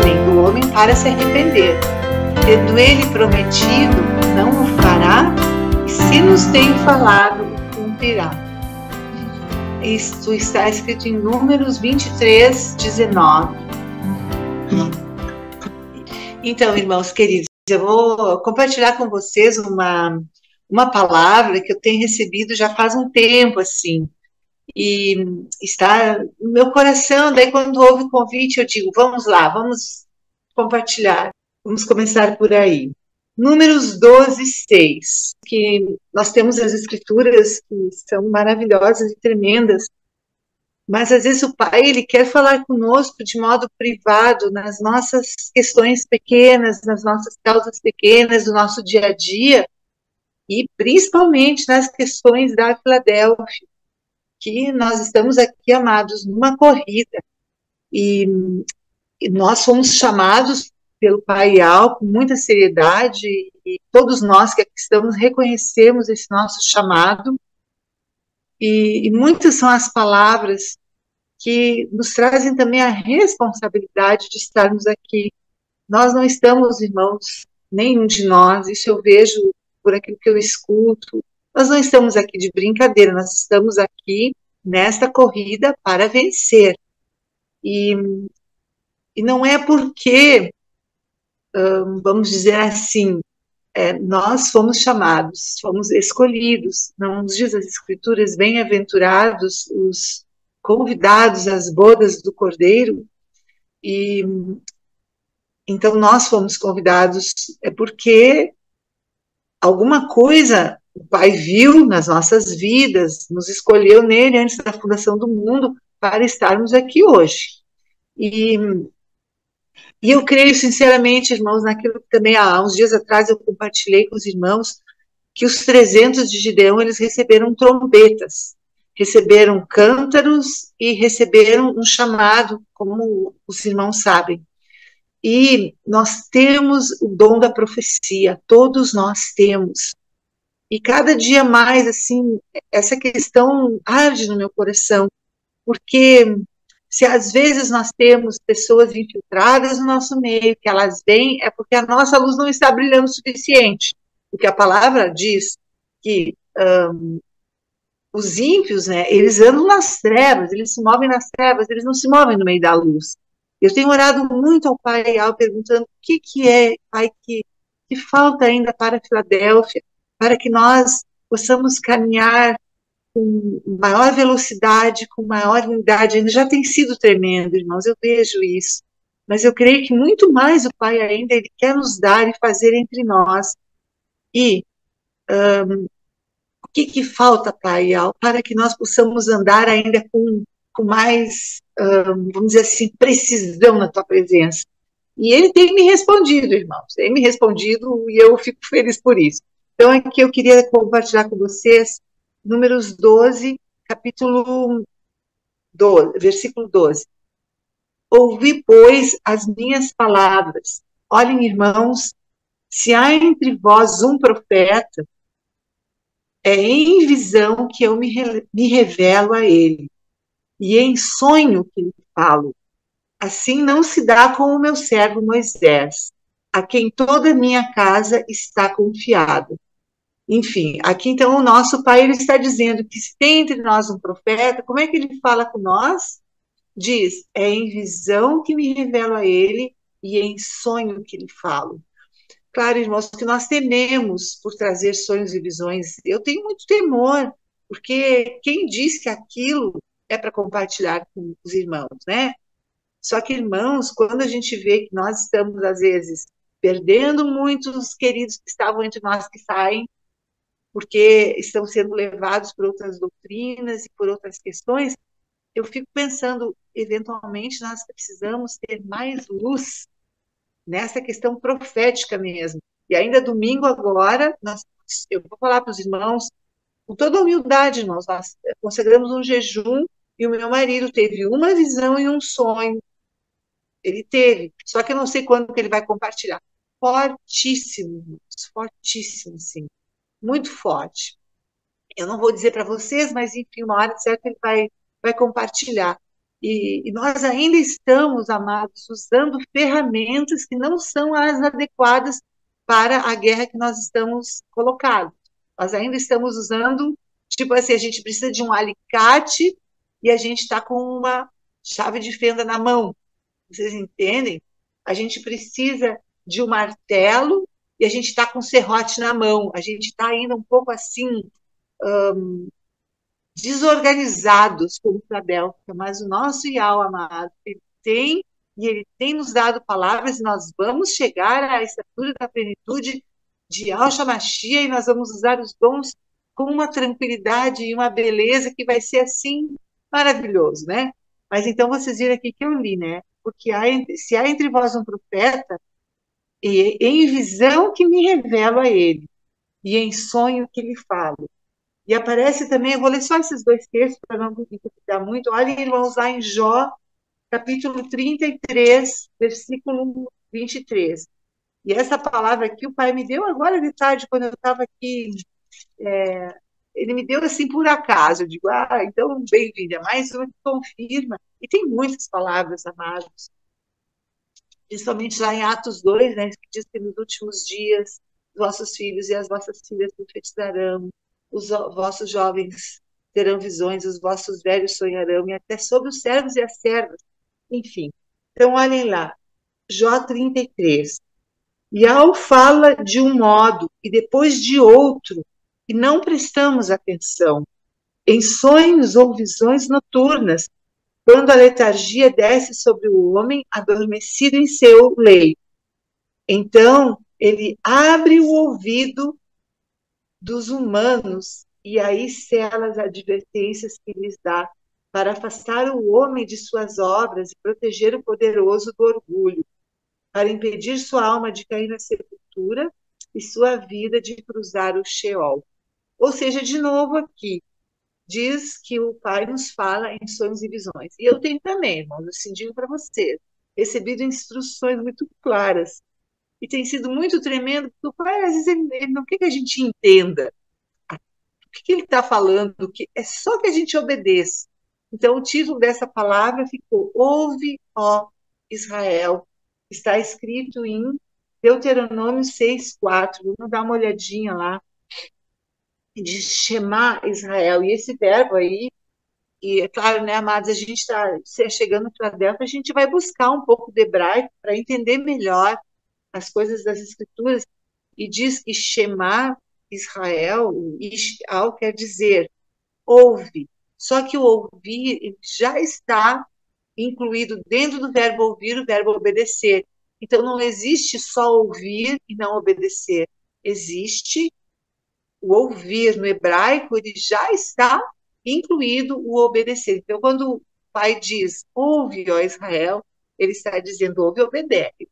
nem do homem para se arrepender. Tendo ele prometido, não o fará, e se nos tem falado, o cumprirá. Isto está escrito em Números 23, 19. Então, irmãos queridos, eu vou compartilhar com vocês uma palavra que eu tenho recebido já faz um tempo, assim, e está no meu coração. Daí, quando houve o convite, eu digo, vamos lá, vamos compartilhar. Vamos começar por aí. Números 12, 6, que nós temos as escrituras que são maravilhosas e tremendas, mas às vezes o Pai, ele quer falar conosco de modo privado, nas nossas questões pequenas, nas nossas causas pequenas, do nosso dia a dia, e principalmente nas questões da Filadélfia, que nós estamos aqui, amados, numa corrida, e nós fomos chamados pelo Pai Al com muita seriedade, e todos nós que aqui estamos reconhecemos esse nosso chamado, e muitas são as palavras que nos trazem também a responsabilidade de estarmos aqui. Nós não estamos, irmãos, nenhum de nós, isso eu vejo por aquilo que eu escuto, nós não estamos aqui de brincadeira, nós estamos aqui nesta corrida para vencer. E não é porque, vamos dizer assim, nós fomos chamados, fomos escolhidos, não nos diz as Escrituras, bem-aventurados os convidados às bodas do Cordeiro, e então nós fomos convidados, é porque alguma coisa o Pai viu nas nossas vidas, nos escolheu nele antes da fundação do mundo para estarmos aqui hoje. E eu creio sinceramente, irmãos, naquilo que também há uns dias atrás eu compartilhei com os irmãos, que os 300 de Gideão, eles receberam trombetas, receberam cântaros e receberam um chamado, como os irmãos sabem. E nós temos o dom da profecia, todos nós temos. E cada dia mais, assim, essa questão arde no meu coração, porque se às vezes nós temos pessoas infiltradas no nosso meio, que elas vêm, é porque a nossa luz não está brilhando o suficiente. Porque a palavra diz que os ímpios, né, eles andam nas trevas, eles se movem nas trevas, eles não se movem no meio da luz. Eu tenho orado muito ao Pai Real, perguntando o que é, Pai, que falta ainda para a Filadélfia, para que nós possamos caminhar com maior velocidade, com maior unidade. Ainda já tem sido tremendo, irmãos, eu vejo isso. Mas eu creio que muito mais o Pai ainda, ele quer nos dar e fazer entre nós. E o que falta, Pai, para que nós possamos andar ainda com mais, vamos dizer assim, precisão na tua presença? E ele tem me respondido, irmãos, tem me respondido e eu fico feliz por isso. Então, aqui eu queria compartilhar com vocês Números 12, capítulo 12, versículo 12. Ouvi, pois, as minhas palavras. Olhem, irmãos, se há entre vós um profeta, é em visão que eu me revelo a ele, e em sonho que lhe falo. Assim não se dá com o meu servo Moisés, a quem toda a minha casa está confiada. Enfim, aqui então o nosso Pai, ele está dizendo que se tem entre nós um profeta, como é que ele fala com nós? Diz, é em visão que me revelo a ele e em sonho que lhe falo. Claro, irmãos, que nós tememos por trazer sonhos e visões. Eu tenho muito temor, porque quem diz que aquilo é para compartilhar com os irmãos, né? Só que, irmãos, quando a gente vê que nós estamos, às vezes, perdendo muitos queridos que estavam entre nós que saem, porque estão sendo levados por outras doutrinas e por outras questões, eu fico pensando, eventualmente, nós precisamos ter mais luz nessa questão profética mesmo. E ainda domingo agora, eu vou falar para os irmãos, com toda humildade, irmãos, nós consagramos um jejum e o meu marido teve uma visão e um sonho. Ele teve, só que eu não sei quando que ele vai compartilhar. Fortíssimo, irmãos, fortíssimo, sim. Muito forte. Eu não vou dizer para vocês, mas enfim, uma hora certa ele vai compartilhar. E nós ainda estamos, amados, usando ferramentas que não são as adequadas para a guerra que nós estamos colocados. Nós ainda estamos usando, tipo assim, a gente precisa de um alicate e a gente está com uma chave de fenda na mão. Vocês entendem? A gente precisa de um martelo e a gente está com um serrote na mão. A gente está ainda um pouco assim, desorganizados como Filadélfia, mas o nosso Iau amado, ele tem nos dado palavras e nós vamos chegar à estatura da plenitude de Yahshua Mashiach e nós vamos usar os dons com uma tranquilidade e uma beleza que vai ser assim maravilhoso, né? Mas então vocês viram aqui que eu li, né? Porque se há entre vós um profeta, e em visão que me revelo a ele, e em sonho que lhe falo. E aparece também, eu vou ler só esses dois textos para não complicar muito. Olhem, irmãos, lá em Jó, capítulo 33, versículo 23. E essa palavra aqui o Pai me deu agora de tarde, quando eu estava aqui. Ele me deu assim por acaso. Eu digo, então, bem-vinda. Mais uma que confirma. E tem muitas palavras, amados. Principalmente lá em Atos 2, né, que diz que nos últimos dias, vossos filhos e as vossas filhas profetizarão, os vossos jovens terão visões, os vossos velhos sonharão, e até sobre os servos e as servas. Enfim. Então, olhem lá, Jó 33. E ao fala de um modo e depois de outro, e não prestamos atenção. Em sonhos ou visões noturnas, quando a letargia desce sobre o homem adormecido em seu leito. Então, ele abre o ouvido dos humanos e aí sela as advertências que lhes dá para afastar o homem de suas obras e proteger o poderoso do orgulho, para impedir sua alma de cair na sepultura e sua vida de cruzar o Sheol. Ou seja, de novo aqui, diz que o Pai nos fala em sonhos e visões. E eu tenho também, irmãos, assim, digo para vocês, recebido instruções muito claras. E tem sido muito tremendo, porque o Pai, às vezes, ele não quer que a gente entenda o que ele está falando, que é só que a gente obedeça. Então, o título dessa palavra ficou Ouve, ó Israel. Está escrito em Deuteronômio 6:4. Vamos dar uma olhadinha lá. De Shema Israel. E esse verbo aí, e é claro, né, amados, a gente está chegando para dentro, a gente vai buscar um pouco de hebraico para entender melhor as coisas das Escrituras. E diz que Shema Israel, Ishal quer dizer ouve. Só que o ouvir já está incluído dentro do verbo ouvir, o verbo obedecer. Então não existe só ouvir e não obedecer. Existe o ouvir no hebraico, ele já está incluído o obedecer. Então, quando o pai diz, ouve, ó Israel, ele está dizendo, ouve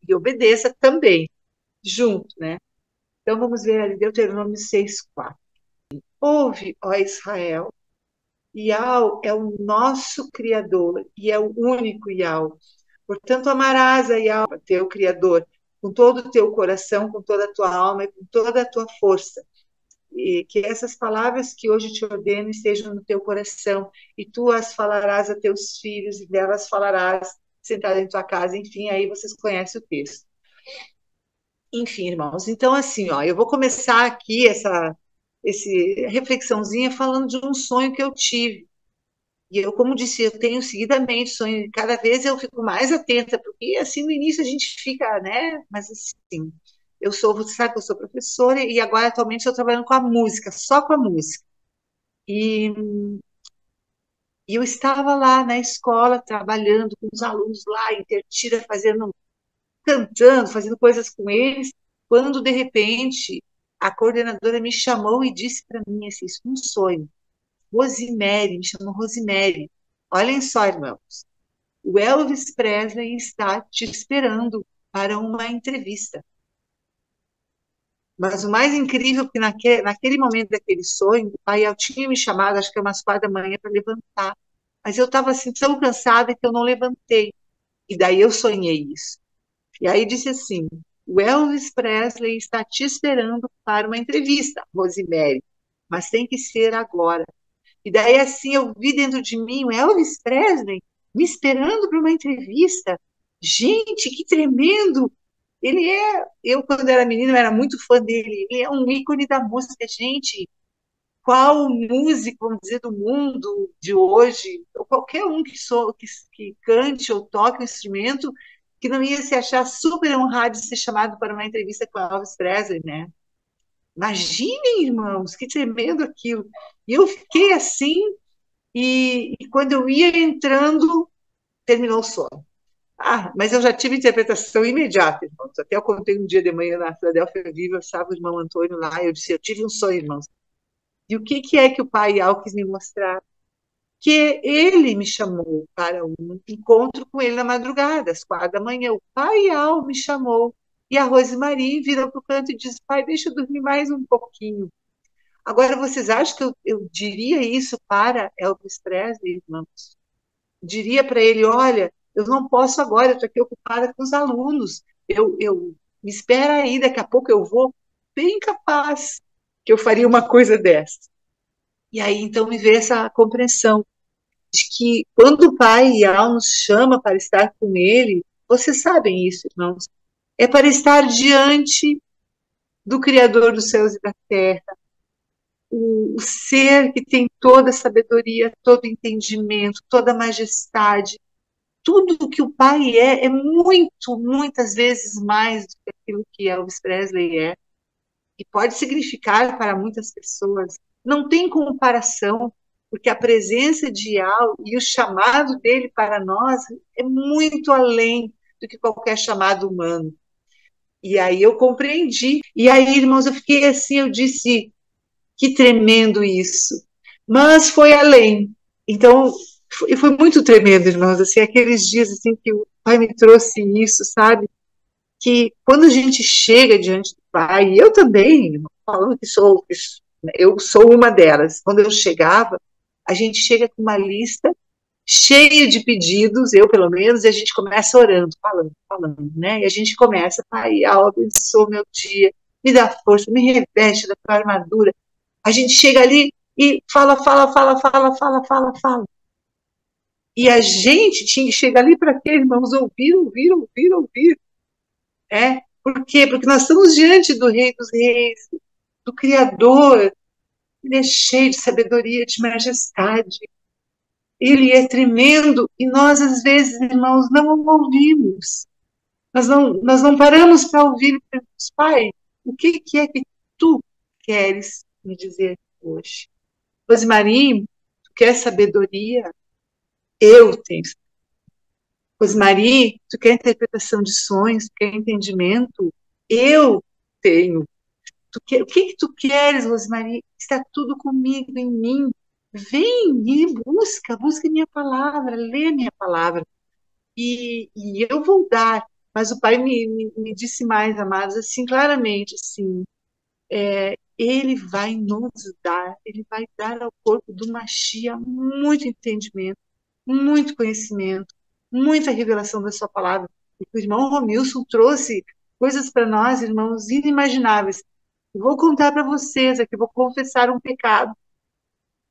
e obedeça também, junto, né? Então, vamos ver ali, Deuteronômio 6:4. Ouve, ó Israel, Iau é o nosso Criador e é o único Iau. Portanto, amarás a Iau, teu Criador, com todo o teu coração, com toda a tua alma e com toda a tua força. E que essas palavras que hoje te ordeno estejam no teu coração, e tu as falarás a teus filhos, e delas falarás sentado em tua casa. Enfim, aí vocês conhecem o texto. Enfim, irmãos, então assim, ó, eu vou começar aqui essa reflexãozinha falando de um sonho que eu tive. E eu, como disse, eu tenho seguidamente sonho, e cada vez eu fico mais atenta, porque assim no início a gente fica, né? Mas assim, você sabe que eu sou professora e agora atualmente estou trabalhando com a música, só com a música. E, e eu estava lá na escola trabalhando com os alunos lá, em Tertira, cantando, fazendo coisas com eles, quando de repente a coordenadora me chamou e disse para mim assim, isso é um sonho. Rosemary, me chamou Rosemary. Olhem só, irmãos, o Elvis Presley está te esperando para uma entrevista. Mas o mais incrível é que naquele momento daquele sonho, o pai tinha me chamado, acho que é umas 4 da manhã, para levantar. Mas eu estava assim, tão cansada que eu não levantei. E daí eu sonhei isso. E aí disse assim, o Elvis Presley está te esperando para uma entrevista, Rosemary, mas tem que ser agora. E daí assim eu vi dentro de mim o Elvis Presley, me esperando para uma entrevista. Gente, que tremendo! Ele é, eu quando era menina, eu era muito fã dele. Ele é um ícone da música, gente. Qual músico, vamos dizer, do mundo de hoje, ou qualquer um que cante ou toque um instrumento, que não ia se achar super honrado de ser chamado para uma entrevista com Elvis Presley, né? Imaginem, irmãos, que tremendo aquilo. E eu fiquei assim, e quando eu ia entrando, terminou o sono. Ah, mas eu já tive interpretação imediata, irmãos. Até eu contei um dia de manhã na Filadélfia Viva, eu estava o irmão Antônio lá, eu disse, eu tive um sonho, irmãos. E o que é que o pai Al quis me mostrar? Que ele me chamou para um encontro com ele na madrugada, às 4 da manhã. O pai Al me chamou. E a Rosemarie virou para o canto e disse, pai, deixa eu dormir mais um pouquinho. Agora, vocês acham que eu diria isso para Elvis Presley, irmãos? Diria para ele, olha, eu não posso agora, eu estou aqui ocupada com os alunos. Me espera aí, daqui a pouco eu vou. Bem capaz que eu faria uma coisa dessa. E aí, então, me veio essa compreensão de que quando o Pai Real nos chama para estar com Ele, vocês sabem isso, irmãos, é para estar diante do Criador dos céus e da terra, o ser que tem toda a sabedoria, todo o entendimento, toda a majestade. Tudo o que o Pai é muito, muitas vezes mais do que aquilo que Elvis Presley é. E pode significar para muitas pessoas. Não tem comparação, porque a presença de Al e o chamado dele para nós é muito além do que qualquer chamado humano. E aí eu compreendi. E aí, irmãos, eu fiquei assim, eu disse, que tremendo isso. Mas foi além. Então, foi muito tremendo, irmãos, assim, aqueles dias assim que o Pai me trouxe isso, sabe? Que quando a gente chega diante do Pai, e eu também, falando que eu sou uma delas, quando eu chegava, a gente chega com uma lista cheia de pedidos, eu pelo menos, e a gente começa orando, falando, né? E a gente começa, Pai, abençoa o meu dia, me dá força, me reveste da tua armadura. A gente chega ali e fala. E a gente tinha que chegar ali para quê, irmãos? Ouvir. Por quê? Porque nós estamos diante do Rei dos Reis, do Criador. Ele é cheio de sabedoria, de majestade. Ele é tremendo e nós, às vezes, irmãos, não o ouvimos. Nós não paramos para ouvir e perguntamos, Pai, o que é que tu queres me dizer hoje? Rosemarie, tu quer sabedoria? Eu tenho. Rosemarie, tu quer interpretação de sonhos? Tu quer entendimento? Eu tenho. O que tu queres, Rosemarie? Está tudo comigo, em mim. Vem e busca minha palavra, lê minha palavra. E eu vou dar. Mas o Pai me disse mais, amados, assim, claramente, assim, ele vai dar ao corpo do Machia muito entendimento, muito conhecimento, muita revelação da sua palavra. E o irmão Romilson trouxe coisas para nós, irmãos, inimagináveis. Eu vou contar para vocês aqui, vou confessar um pecado.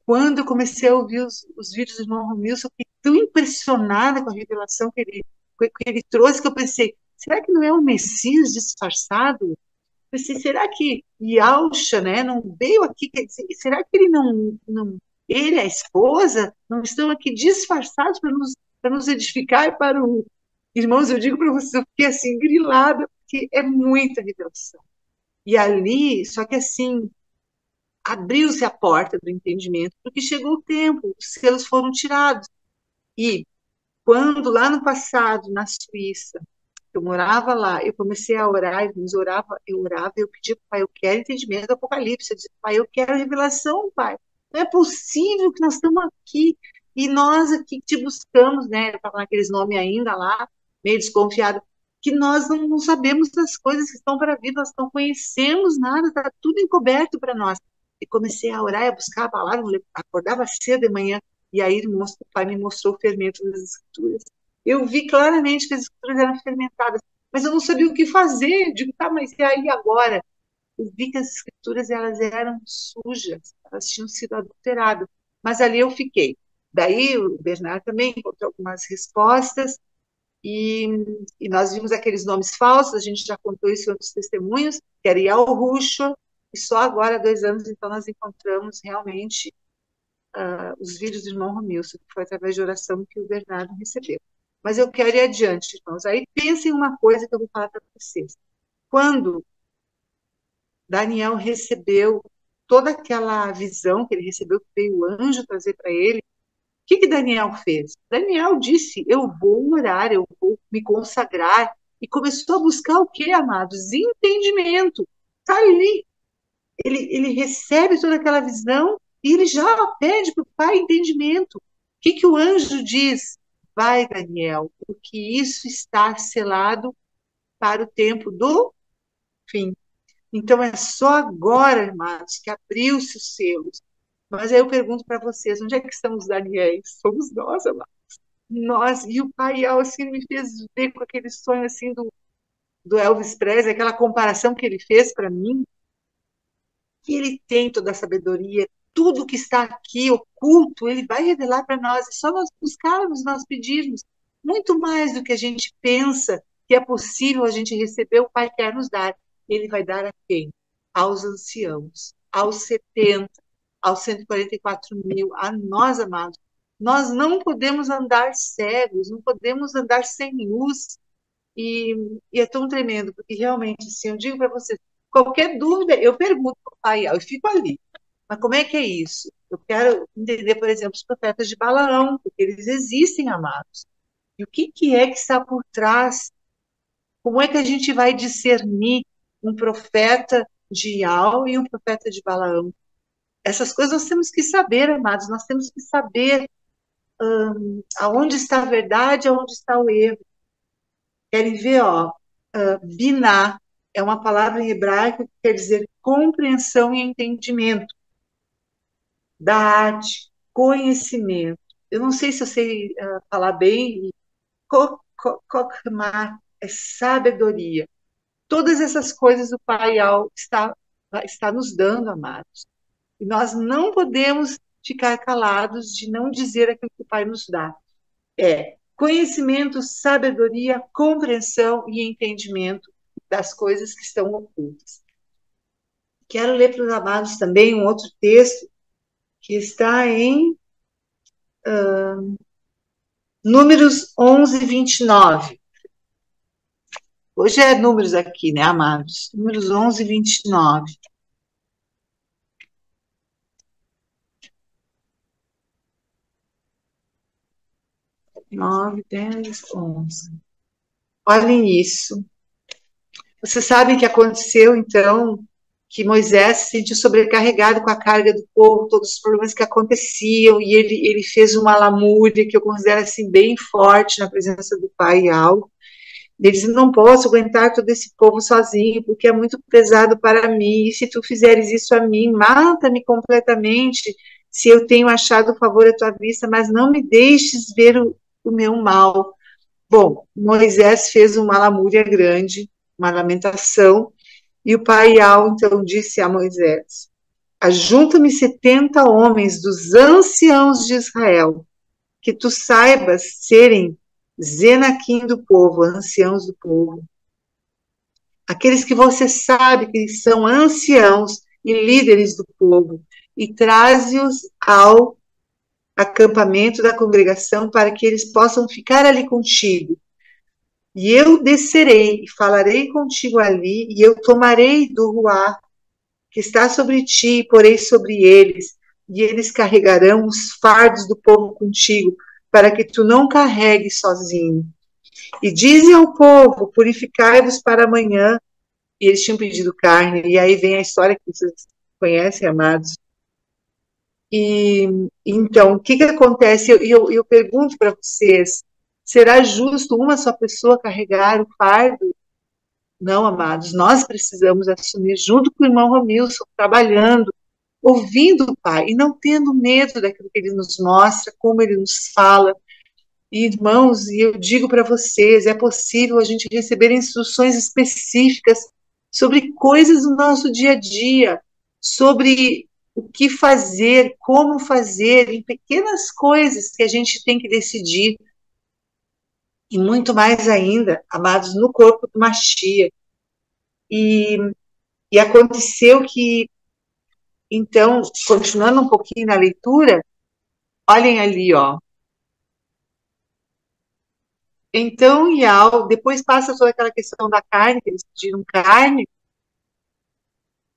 Quando eu comecei a ouvir os vídeos do irmão Romilson, eu fiquei tão impressionada com a revelação que ele trouxe, que eu pensei, será que não é um Messias disfarçado? Pensei, será que Yalcha, né, não veio aqui? Quer dizer, será que ele não ele, a esposa, não estão aqui disfarçados para nos edificar para o... Irmãos, eu digo para vocês, eu fiquei assim, grilada, porque é muita revelação. E ali, só que assim, abriu-se a porta do entendimento, porque chegou o tempo, os selos foram tirados. E quando, lá no passado, na Suíça, eu morava lá, eu comecei a orar, eu orava, eu pedia para o Pai, eu quero entendimento do Apocalipse. Eu disse, Pai, eu quero revelação, Pai. Não é possível que nós estamos aqui e nós aqui te buscamos, né? Eu estava naqueles nomes ainda lá, meio desconfiado, que nós não sabemos das coisas que estão para vir, nós não conhecemos nada, está tudo encoberto para nós. E comecei a orar, a buscar a palavra, acordava cedo de manhã, e aí o Pai me mostrou o fermento das Escrituras. Eu vi claramente que as escrituras eram fermentadas, mas eu não sabia o que fazer. Eu digo, tá, mas e aí agora? Eu vi que as escrituras elas eram sujas, elas tinham sido adulteradas. Mas ali eu fiquei. daí o Bernard também encontrou algumas respostas, e, e nós vimos aqueles nomes falsos, a gente já contou isso em outros testemunhos, que era Yael Rucho, e só agora, há 2 anos, então, nós encontramos realmente os vídeos do irmão Romilson, que foi através de oração que o Bernardo recebeu. Mas eu quero ir adiante, irmãos. Aí pensem uma coisa que eu vou falar para vocês. Quando Daniel recebeu toda aquela visão que ele recebeu, que veio o anjo trazer para ele, o que Daniel fez? Daniel disse, eu vou orar, eu vou me consagrar, e começou a buscar o que, amados? Entendimento. Está ali. Ele recebe toda aquela visão e ele já pede para o pai entendimento. O que o anjo diz? Vai, Daniel, porque isso está selado para o tempo do fim. Então é só agora, irmãos, que abriu-se os selos. Mas aí eu pergunto para vocês, onde é que estão os Daniéis? Somos nós, amados. Nós, e o pai assim me fez ver com aquele sonho assim do Elvis Presley, aquela comparação que ele fez para mim, que ele tem toda a sabedoria, tudo que está aqui oculto, ele vai revelar para nós, é só nós buscarmos, nós pedirmos, muito mais do que a gente pensa que é possível a gente receber, o Pai quer nos dar. Ele vai dar a quem? Aos anciãos, aos 70, aos 144 mil, a nós, amados. Nós não podemos andar cegos, não podemos andar sem luz, e é tão tremendo, porque realmente, assim, eu digo para vocês, qualquer dúvida, eu pergunto para o pai, eu fico ali. Mas como é que é isso? Eu quero entender, por exemplo, os profetas de Balaão, porque eles existem, amados. E o que é que está por trás? Como é que a gente vai discernir um profeta de Ial e um profeta de Balaão? Essas coisas nós temos que saber, amados, nós temos que saber aonde está a verdade, aonde está o erro. Querem ver, ó, biná é uma palavra em hebraico que quer dizer compreensão e entendimento da arte, conhecimento. Eu não sei se eu sei falar bem, kokmah é sabedoria. Todas essas coisas o Pai Al está nos dando, amados. E nós não podemos ficar calados de não dizer aquilo que o Pai nos dá. É conhecimento, sabedoria, compreensão e entendimento das coisas que estão ocultas. Quero ler para os amados também um outro texto que está em Números 11, 29. Hoje é números aqui, né, amados? Números 11, 29. 9, 10, 11. Olhem isso. Vocês sabem que aconteceu, então, que Moisés se sentiu sobrecarregado com a carga do povo, todos os problemas que aconteciam, e ele fez uma lamúria que eu considero assim bem forte na presença do Pai e algo. Ele disse, não posso aguentar todo esse povo sozinho, porque é muito pesado para mim, e se tu fizeres isso a mim, mata-me completamente, se eu tenho achado favor à tua vista, mas não me deixes ver o meu mal. Bom, Moisés fez uma lamúria grande, uma lamentação, e o pai Al, então, disse a Moisés, ajunta-me 70 homens dos anciãos de Israel, que tu saibas serem Zenaquim do povo, anciãos do povo. Aqueles que você sabe que são anciãos e líderes do povo, e traze-os ao acampamento da congregação para que eles possam ficar ali contigo. E eu descerei e falarei contigo ali, e eu tomarei do ruá que está sobre ti, e porei sobre eles, e eles carregarão os fardos do povo contigo, para que tu não carregues sozinho. E dizem ao povo, purificai-vos para amanhã, e eles tinham pedido carne, e aí vem a história que vocês conhecem, amados. E então, o que acontece? Eu pergunto para vocês, será justo uma só pessoa carregar o fardo? Não, amados, nós precisamos assumir junto com o irmão Romilson, trabalhando, ouvindo o Pai e não tendo medo daquilo que ele nos mostra, como ele nos fala. E, irmãos, e eu digo para vocês, é possível a gente receber instruções específicas sobre coisas do nosso dia a dia, sobre o que fazer, como fazer, em pequenas coisas que a gente tem que decidir, e muito mais ainda, amados, no corpo do Mashiach. E, e aconteceu que, então, continuando um pouquinho na leitura, olhem ali, ó. Então, Ial, depois passa toda aquela questão da carne, que eles pediram carne.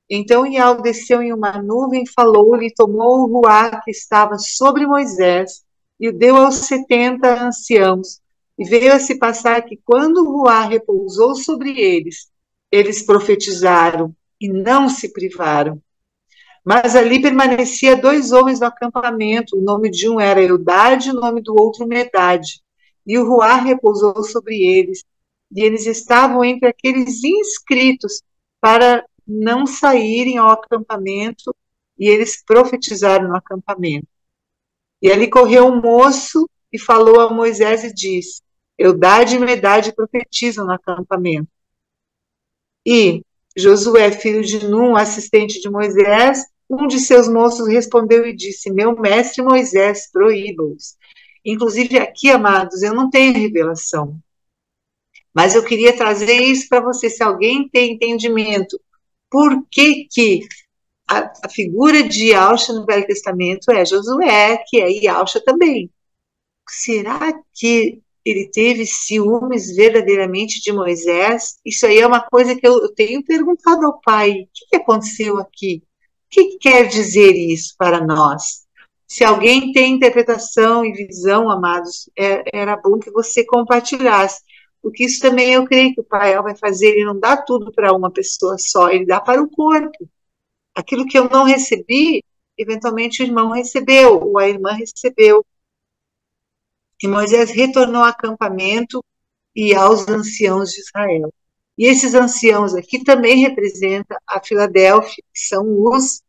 Então, Ial desceu em uma nuvem, falou-lhe, tomou o ruá que estava sobre Moisés e o deu aos 70 anciãos. E veio a se passar que, quando o ruá repousou sobre eles, eles profetizaram e não se privaram. Mas ali permanecia 2 homens no acampamento. O nome de um era Eudade, o nome do outro Medade. E o ruá repousou sobre eles. E eles estavam entre aqueles inscritos para não saírem ao acampamento. E eles profetizaram no acampamento. E ali correu um moço e falou a Moisés e disse: Eudade e Medade profetizam no acampamento. E Josué, filho de Num, assistente de Moisés, um de seus moços respondeu e disse: Meu mestre Moisés, proíba-os. Inclusive, aqui, amados, eu não tenho revelação, mas eu queria trazer isso para você. Se alguém tem entendimento, por que a figura de Yahshua no Velho Testamento é Josué, que é Yahshua também? Será que ele teve ciúmes verdadeiramente de Moisés? Isso aí é uma coisa que eu tenho perguntado ao pai. O que aconteceu aqui? O que quer dizer isso para nós? Se alguém tem interpretação e visão, amados, era bom que você compartilhasse. Porque isso também eu creio que o pai vai fazer, ele não dá tudo para uma pessoa só, ele dá para o corpo. Aquilo que eu não recebi, eventualmente o irmão recebeu, ou a irmã recebeu. E Moisés retornou ao acampamento e aos anciãos de Israel. E esses anciãos aqui também representam a Filadélfia, que são os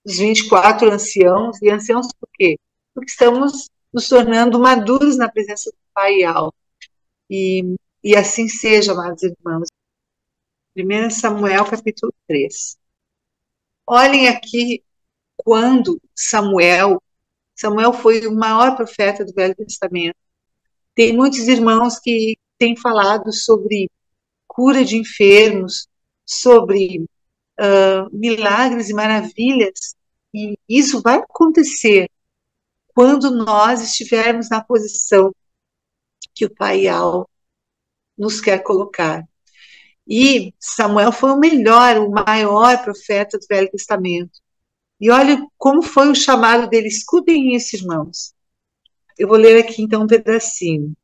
24 anciãos. E anciãos por quê? Porque estamos nos tornando maduros na presença do Pai Alto. E assim seja, amados irmãos. 1 Samuel, capítulo 3. Olhem aqui quando Samuel foi o maior profeta do Velho Testamento. Tem muitos irmãos que têm falado sobre cura de enfermos, sobre milagres e maravilhas. E isso vai acontecer quando nós estivermos na posição que o Pai Al nos quer colocar. E Samuel foi o melhor, o maior profeta do Velho Testamento. E olha como foi o chamado dele. Escutem isso, irmãos. Eu vou ler aqui então um pedacinho.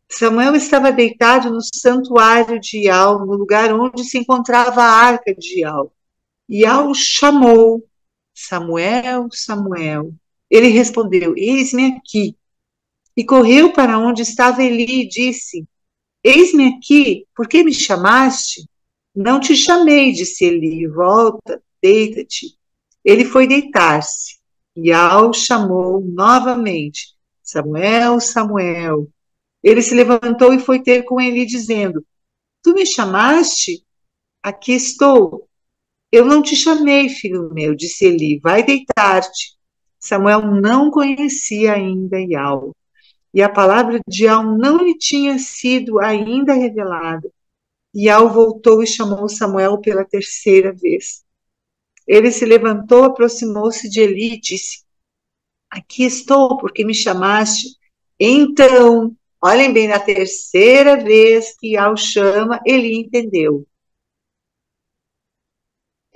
Samuel estava deitado no santuário de Ial, no lugar onde se encontrava a arca de Ial. Ial chamou: Samuel, Samuel. Ele respondeu: Eis-me aqui. E correu para onde estava Eli e disse: Eis-me aqui, por que me chamaste? Não te chamei, disse Eli. Volta, deita-te. Ele foi deitar-se. Ial chamou novamente: Samuel, Samuel. Ele se levantou e foi ter com Eli, dizendo: Tu me chamaste? Aqui estou. Eu não te chamei, filho meu, disse Eli. Vai deitar-te. Samuel não conhecia ainda Ial, e a palavra de Ial não lhe tinha sido ainda revelada. Ial voltou e chamou Samuel pela terceira vez. Ele se levantou, aproximou-se de Eli e disse: Aqui estou, porque me chamaste. Então, olhem bem, na terceira vez que Ial chama, Eli entendeu.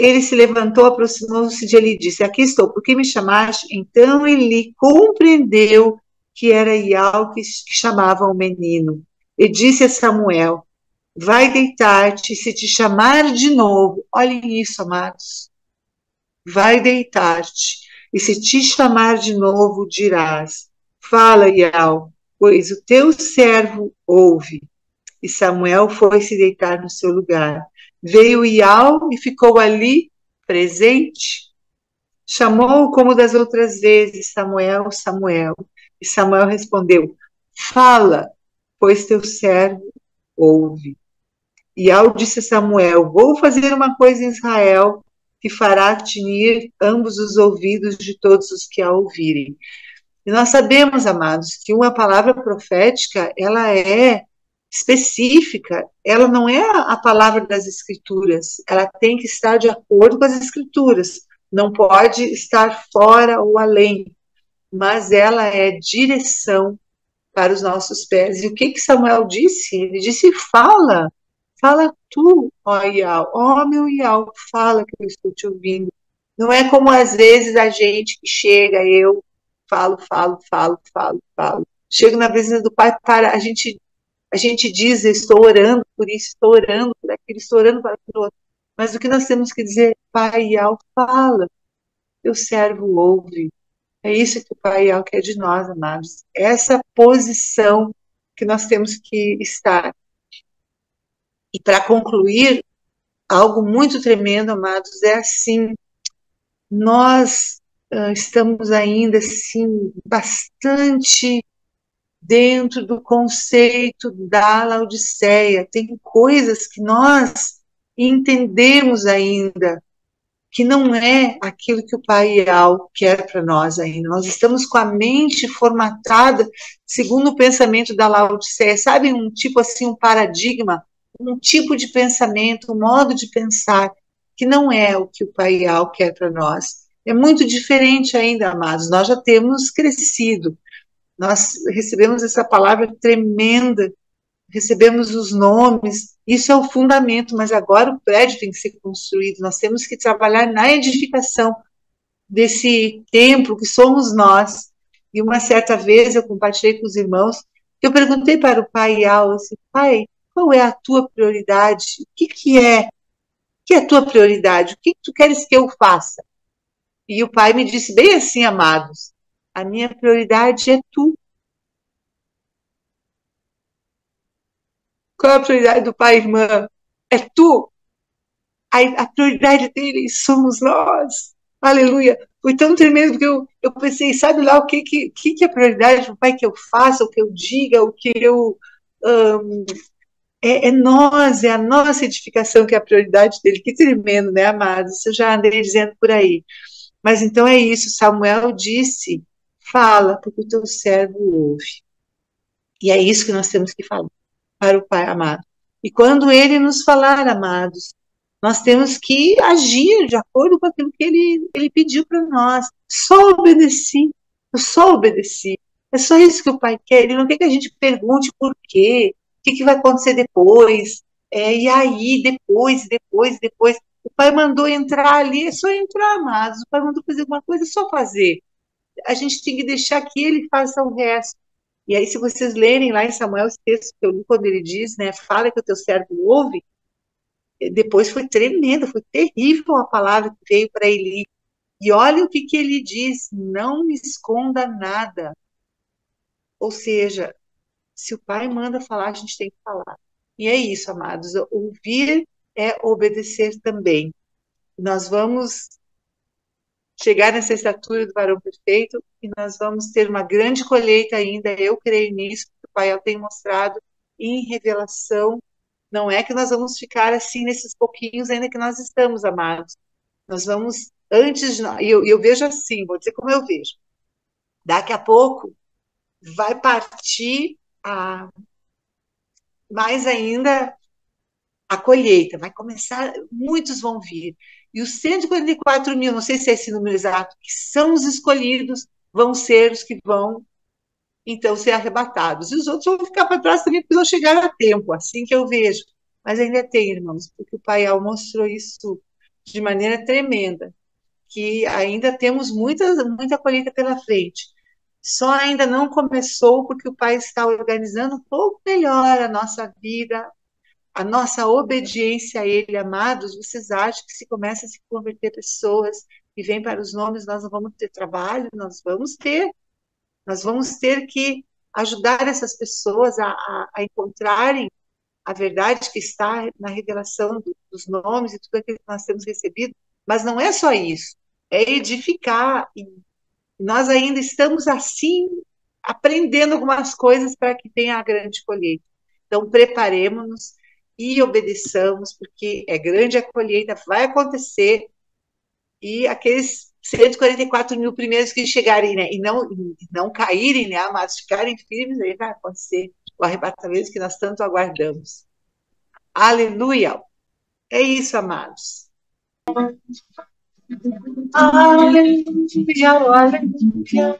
Ele se levantou, aproximou-se de Eli e disse: Aqui estou, por que me chamaste? Então Eli compreendeu que era Ial que chamava o menino. E disse a Samuel: Vai deitar-te, se te chamar de novo. Olhem isso, amados. Vai deitar-te, e se te chamar de novo, dirás: Fala, Ial, pois o teu servo ouve. E Samuel foi se deitar no seu lugar. Veio Ial e ficou ali, presente. Chamou-o como das outras vezes: Samuel, Samuel. E Samuel respondeu: Fala, pois teu servo ouve. E ao disse Samuel: vou fazer uma coisa em Israel que fará tinir ambos os ouvidos de todos os que a ouvirem. E nós sabemos, amados, que uma palavra profética, ela é específica, ela não é a palavra das Escrituras, ela tem que estar de acordo com as Escrituras, não pode estar fora ou além, mas ela é direção para os nossos pés. E o que Samuel disse? Ele disse: fala tu, ó Iau, ó meu Iau, fala que eu estou te ouvindo. Não é como às vezes a gente que chega, eu falo. Chego na presença do Pai, para a gente diz: estou orando por isso, estou orando por aquilo, estou orando para aquilo outro. Mas o que nós temos que dizer? Pai Iau, fala, teu servo ouve. É isso que o Pai Iau quer de nós, amados. Essa posição que nós temos que estar. E para concluir, algo muito tremendo, amados, é assim, nós estamos ainda, assim, bastante dentro do conceito da Laodiceia. Tem coisas que nós entendemos ainda, que não é aquilo que o Pai Real quer para nós ainda. Nós estamos com a mente formatada segundo o pensamento da Laodiceia, sabe, um tipo assim, um paradigma, um tipo de pensamento, um modo de pensar, que não é o que o Pai Real quer para nós. É muito diferente ainda, amados. Nós já temos crescido, nós recebemos essa palavra tremenda, recebemos os nomes, isso é o fundamento, mas agora o prédio tem que ser construído, nós temos que trabalhar na edificação desse templo que somos nós. E uma certa vez eu compartilhei com os irmãos, eu perguntei para o pai Al, assim, pai, qual é a tua prioridade? O que é a tua prioridade? O que tu queres que eu faça? E o pai me disse bem assim, amados, a minha prioridade é tu. Qual é a prioridade do pai, irmã? É tu. A prioridade dele somos nós. Aleluia. Foi tão tremendo que eu pensei, sabe lá o que é a prioridade do pai que eu faça, o que eu diga, o que eu. É nós, é a nossa edificação que é a prioridade dele. Que tremendo, né, amados? Isso eu já andei dizendo por aí. Mas então é isso. Samuel disse: fala, porque o teu servo ouve. E é isso que nós temos que falar para o Pai amado. E quando ele nos falar, amados, nós temos que agir de acordo com aquilo que ele pediu para nós. Só obedeci, eu só obedeci. É só isso que o Pai quer. Ele não quer que a gente pergunte por quê, o que vai acontecer depois, e aí, depois. O Pai mandou entrar ali, é só entrar, amados. O Pai mandou fazer alguma coisa, é só fazer. A gente tem que deixar que ele faça o resto. E aí, se vocês lerem lá em Samuel, esse texto que eu li, quando ele diz, né, fala que o teu servo ouve, depois foi tremendo, foi terrível a palavra que veio para Eli. E olha o que ele diz: não me esconda nada. Ou seja, se o pai manda falar, a gente tem que falar. E é isso, amados. Ouvir é obedecer também. Nós vamos chegar nessa estatura do varão perfeito e nós vamos ter uma grande colheita ainda. Eu creio nisso, que o Pai tem mostrado em revelação. Não é que nós vamos ficar assim nesses pouquinhos ainda que nós estamos, amados. Nós vamos, antes de nós, e eu vejo assim, vou dizer como eu vejo. Daqui a pouco vai partir mais ainda a colheita, vai começar, muitos vão vir. E os 144 mil, não sei se é esse número exato, que são os escolhidos, vão ser os que vão, então, ser arrebatados. E os outros vão ficar para trás também, porque não chegaram a tempo, assim que eu vejo. Mas ainda tem, irmãos, porque o Pai mostrou isso de maneira tremenda, que ainda temos muita colheita pela frente. Só ainda não começou porque o Pai está organizando um pouco melhor a nossa vida, a nossa obediência a Ele, amados. Vocês acham que se começa a se converter pessoas e vêm para os nomes, nós não vamos ter trabalho? Nós vamos ter que ajudar essas pessoas a encontrarem a verdade que está na revelação dos nomes e tudo aquilo que nós temos recebido, mas não é só isso, é edificar, e nós ainda estamos assim, aprendendo algumas coisas para que tenha a grande colheita. Então, preparemos-nos e obedeçamos, porque é grande a colheita, vai acontecer, e aqueles 144 mil primeiros que chegarem, né, e não caírem, né, mas ficarem firmes, aí vai acontecer o arrebatamento que nós tanto aguardamos. Aleluia! É isso, amados. Aleluia, aleluia.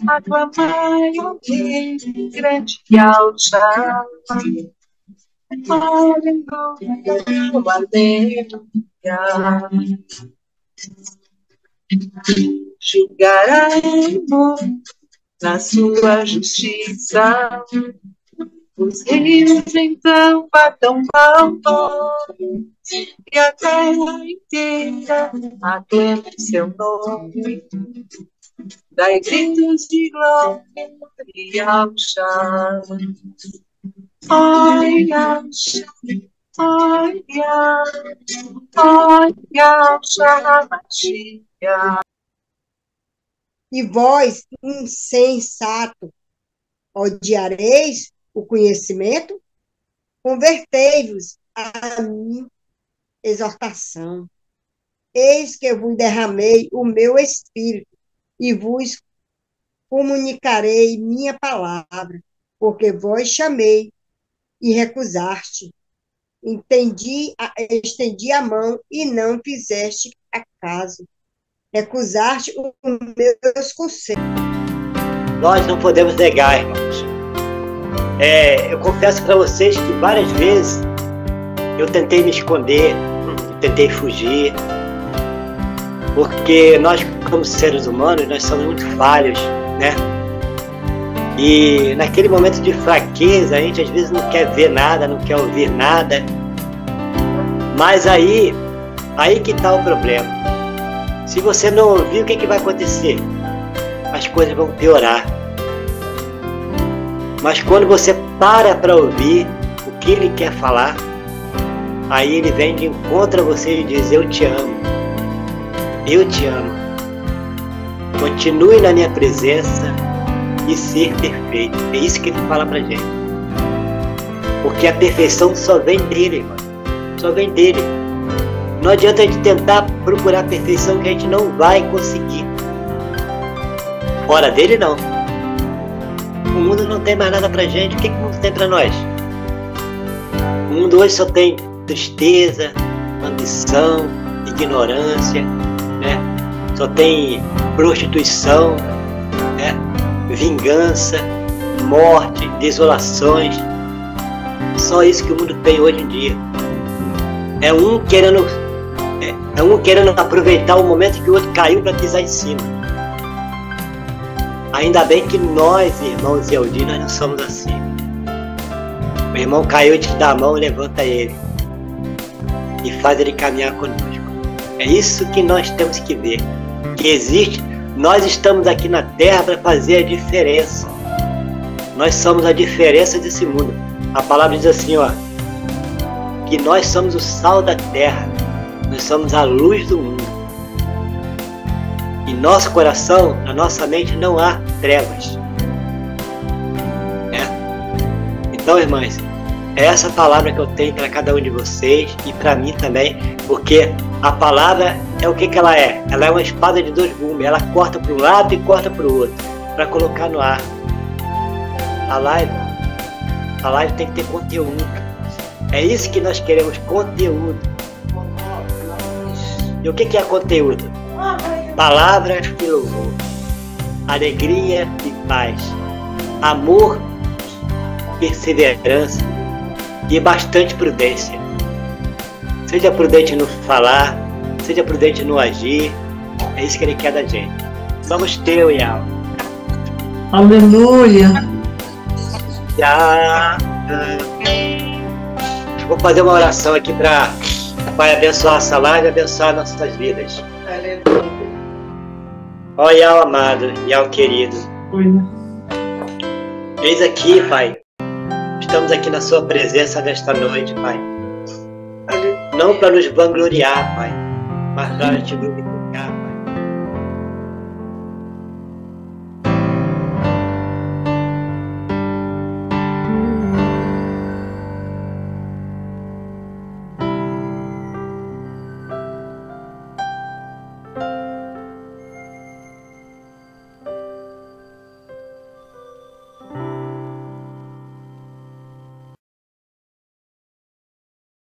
Aclamai o Rei, grande e alta. Aleluia, aleluia. Julgará o mundo na sua justiça. Os rios então batam palmas e a terra inteira aclama o seu nome. Dai gritos de glória ao chão. Olha, olha, olha, chamatia. E vós, insensato, odiareis o conhecimento? Convertei-vos à minha exortação. Eis que eu vos derramei o meu espírito e vos comunicarei minha palavra, porque vós chamei e recusaste. Estendi a mão e não fizeste acaso. Recusaste os meus conselhos. Nós não podemos negar, irmãos. Eu confesso para vocês que várias vezes eu tentei me esconder, tentei fugir, porque nós, como seres humanos, nós somos muito falhos, né? E naquele momento de fraqueza, a gente às vezes não quer ver nada, não quer ouvir nada. Mas aí que está o problema. Se você não ouvir, o que vai acontecer? As coisas vão piorar. Mas quando você para ouvir o que ele quer falar, aí ele vem de encontro a você e diz: eu te amo. Eu te amo. Continue na minha presença e ser perfeito. É isso que ele fala pra gente. Porque a perfeição só vem dele, irmão. Só vem dele. Não adianta a gente tentar procurar a perfeição, que a gente não vai conseguir. Fora dele, não. O mundo não tem mais nada pra gente. O que o mundo tem pra nós? O mundo hoje só tem tristeza, ambição, ignorância, né? Só tem prostituição, né? Vingança, morte, desolações. Só isso que o mundo tem hoje em dia. É um querendo aproveitar o momento que o outro caiu para pisar em cima. Ainda bem que nós, irmãos Eldi, nós não somos assim. O irmão caiu e te dá a mão, levanta ele e faz ele caminhar conosco. É isso que nós temos que ver, que existe. Nós estamos aqui na Terra para fazer a diferença. Nós somos a diferença desse mundo. A palavra diz assim, ó, que nós somos o sal da terra, nós somos a luz do mundo. Em nosso coração, na nossa mente, não há trevas. Então, irmãs, é essa palavra que eu tenho para cada um de vocês e para mim também, porque a palavra é o que ela é. Ela é uma espada de dois gumes, ela corta para um lado e corta para o outro, para colocar no ar. A live tem que ter conteúdo. É isso que nós queremos, conteúdo. E o que é conteúdo? Palavra e louvor, alegria e paz, amor, perseverança e bastante prudência. Seja prudente no falar, seja prudente no agir. É isso que ele quer da gente. Vamos ter, Ial. Aleluia. Vou fazer uma oração aqui para Pai abençoar essa live e abençoar nossas vidas. Aleluia. Ó Ial amado, Ial querido. Eis aqui, Pai. Estamos aqui na sua presença nesta noite, Pai. Não para nos vangloriar, Pai, mas para te glorificar.